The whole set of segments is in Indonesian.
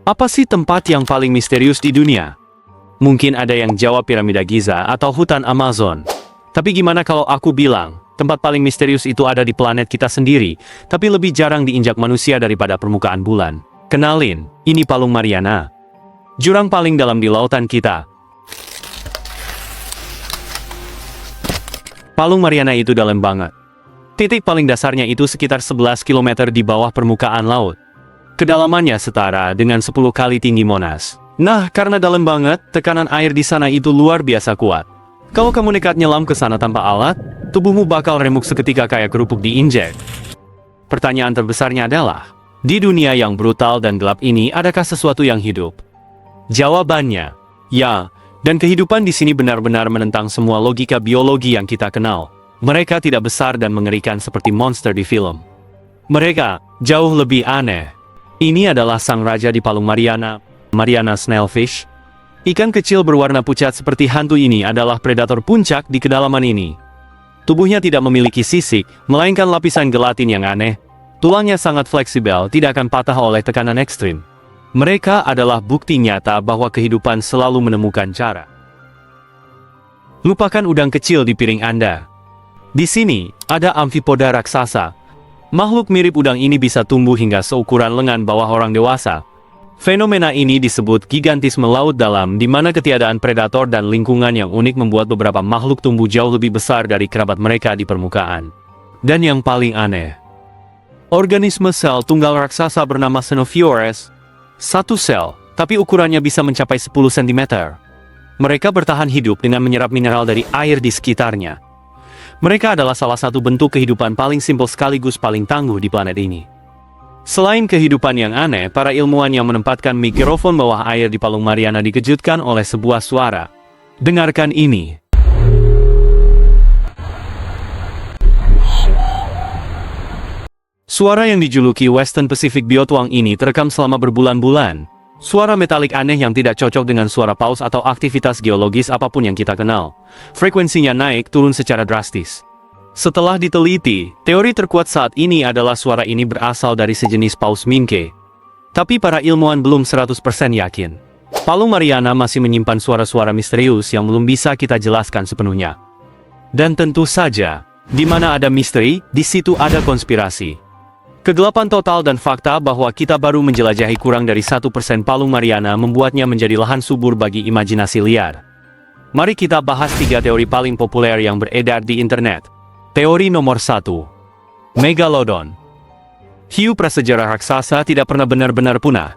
Apa sih tempat yang paling misterius di dunia? Mungkin ada yang jawab piramida Giza atau hutan Amazon. Tapi gimana kalau aku bilang, tempat paling misterius itu ada di planet kita sendiri, tapi lebih jarang diinjak manusia daripada permukaan bulan. Kenalin, ini Palung Mariana. Jurang paling dalam di lautan kita. Palung Mariana itu dalam banget. Titik paling dasarnya itu sekitar 11 km di bawah permukaan laut. Kedalamannya setara dengan 10 kali tinggi Monas. Nah, karena dalam banget, tekanan air di sana itu luar biasa kuat. Kalau kamu nekat nyelam ke sana tanpa alat, tubuhmu bakal remuk seketika kayak kerupuk diinjek. Pertanyaan terbesarnya adalah, di dunia yang brutal dan gelap ini, adakah sesuatu yang hidup? Jawabannya, ya, dan kehidupan di sini benar-benar menentang semua logika biologi yang kita kenal. Mereka tidak besar dan mengerikan seperti monster di film. Mereka jauh lebih aneh. Ini adalah sang raja di Palung Mariana, Mariana Snailfish. Ikan kecil berwarna pucat seperti hantu ini adalah predator puncak di kedalaman ini. Tubuhnya tidak memiliki sisik, melainkan lapisan gelatin yang aneh. Tulangnya sangat fleksibel, tidak akan patah oleh tekanan ekstrim. Mereka adalah bukti nyata bahwa kehidupan selalu menemukan cara. Lupakan udang kecil di piring Anda. Di sini, ada amfipoda raksasa. Makhluk mirip udang ini bisa tumbuh hingga seukuran lengan bawah orang dewasa. Fenomena ini disebut gigantisme laut dalam, di mana ketiadaan predator dan lingkungan yang unik membuat beberapa makhluk tumbuh jauh lebih besar dari kerabat mereka di permukaan. Dan yang paling aneh, organisme sel tunggal raksasa bernama Xenophores. Satu sel, tapi ukurannya bisa mencapai 10 cm. Mereka bertahan hidup dengan menyerap mineral dari air di sekitarnya. Mereka adalah salah satu bentuk kehidupan paling simpel sekaligus paling tangguh di planet ini. Selain kehidupan yang aneh, para ilmuwan yang menempatkan mikrofon bawah air di Palung Mariana dikejutkan oleh sebuah suara. Dengarkan ini. Suara yang dijuluki Western Pacific Biotuang ini terekam selama berbulan-bulan. Suara metalik aneh yang tidak cocok dengan suara paus atau aktivitas geologis apapun yang kita kenal. Frekuensinya naik turun secara drastis. Setelah diteliti, teori terkuat saat ini adalah suara ini berasal dari sejenis paus Minke. Tapi para ilmuwan belum 100% yakin. Palung Mariana masih menyimpan suara-suara misterius yang belum bisa kita jelaskan sepenuhnya. Dan tentu saja, di mana ada misteri, di situ ada konspirasi. Kegelapan total dan fakta bahwa kita baru menjelajahi kurang dari 1% Palung Mariana membuatnya menjadi lahan subur bagi imajinasi liar. Mari kita bahas 3 teori paling populer yang beredar di internet. Teori nomor 1. Megalodon. Hiu prasejarah raksasa tidak pernah benar-benar punah.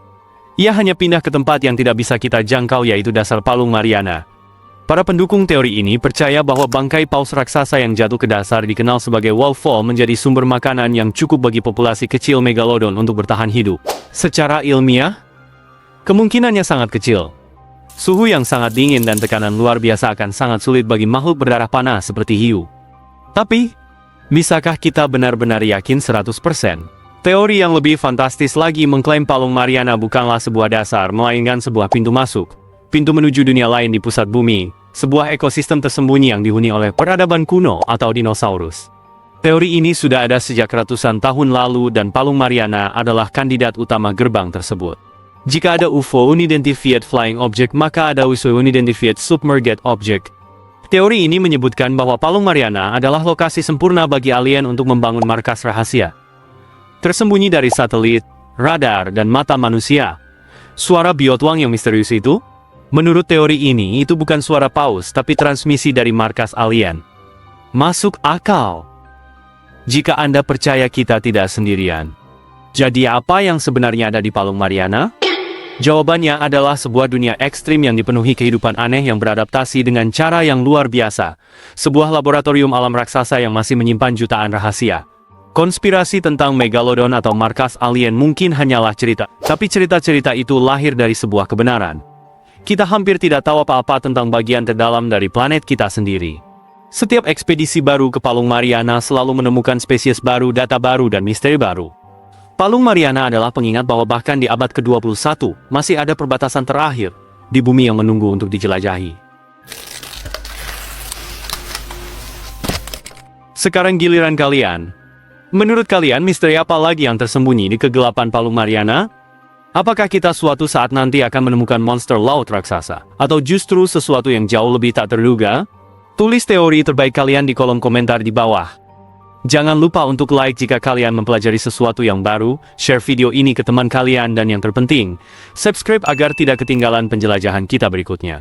Ia hanya pindah ke tempat yang tidak bisa kita jangkau, yaitu dasar Palung Mariana. Para pendukung teori ini percaya bahwa bangkai paus raksasa yang jatuh ke dasar dikenal sebagai wall fall menjadi sumber makanan yang cukup bagi populasi kecil megalodon untuk bertahan hidup. Secara ilmiah, kemungkinannya sangat kecil. Suhu yang sangat dingin dan tekanan luar biasa akan sangat sulit bagi makhluk berdarah panas seperti hiu. Tapi, bisakah kita benar-benar yakin 100%? Teori yang lebih fantastis lagi mengklaim Palung Mariana bukanlah sebuah dasar, melainkan sebuah pintu masuk. Pintu menuju dunia lain di pusat bumi, sebuah ekosistem tersembunyi yang dihuni oleh peradaban kuno atau dinosaurus. Teori ini sudah ada sejak ratusan tahun lalu dan Palung Mariana adalah kandidat utama gerbang tersebut. Jika ada UFO Unidentified Flying Object, maka ada UFO Unidentified Submerged Object. Teori ini menyebutkan bahwa Palung Mariana adalah lokasi sempurna bagi alien untuk membangun markas rahasia. Tersembunyi dari satelit, radar, dan mata manusia. Suara biotuang yang misterius itu? Menurut teori ini, itu bukan suara paus, tapi transmisi dari markas alien. Masuk akal. Jika Anda percaya kita tidak sendirian. Jadi apa yang sebenarnya ada di Palung Mariana? Jawabannya adalah sebuah dunia ekstrim yang dipenuhi kehidupan aneh yang beradaptasi dengan cara yang luar biasa. Sebuah laboratorium alam raksasa yang masih menyimpan jutaan rahasia. Konspirasi tentang megalodon atau markas alien mungkin hanyalah cerita, tapi cerita-cerita itu lahir dari sebuah kebenaran. Kita hampir tidak tahu apa-apa tentang bagian terdalam dari planet kita sendiri. Setiap ekspedisi baru ke Palung Mariana selalu menemukan spesies baru, data baru, dan misteri baru. Palung Mariana adalah pengingat bahwa bahkan di abad ke-21, masih ada perbatasan terakhir di bumi yang menunggu untuk dijelajahi. Sekarang giliran kalian. Menurut kalian, misteri apa lagi yang tersembunyi di kegelapan Palung Mariana? Apakah kita suatu saat nanti akan menemukan monster laut raksasa? Atau justru sesuatu yang jauh lebih tak terduga? Tulis teori terbaik kalian di kolom komentar di bawah. Jangan lupa untuk like jika kalian mempelajari sesuatu yang baru, share video ini ke teman kalian dan yang terpenting, subscribe agar tidak ketinggalan penjelajahan kita berikutnya.